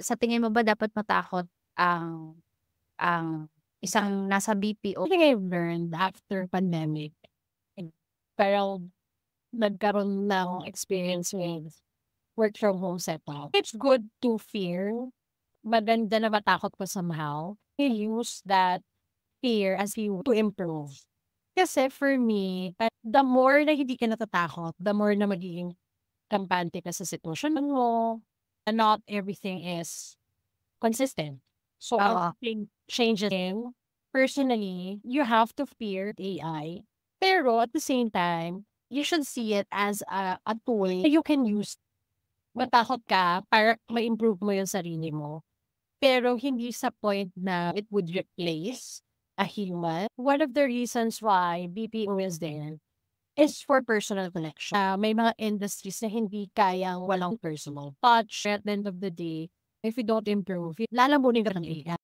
Sa tingin mo ba dapat matakot ang isang nasa BPO? I think I've learned after pandemic, and parang nagkaroon ng experience with work from home setup. It's good to fear, but then na matakot ko somehow. You use that fear as you to improve. Kasi for me, the more na hindi ka natatakot, the more na magiging kampante ka sa sitwasyon mo, and not everything is consistent. So Oo, everything changes in. Personally, you have to fear AI. Pero at the same time, you should see it as a tool that you can use. Matakot ka para ma-improve mo yung sarili mo. Pero hindi sa point na it would replace a human. One of the reasons why BPO is there is for personal connection. May mga industries na hindi kayang walang personal touch. At the end of the day, if you don't improve, lalamunin ka ng AI.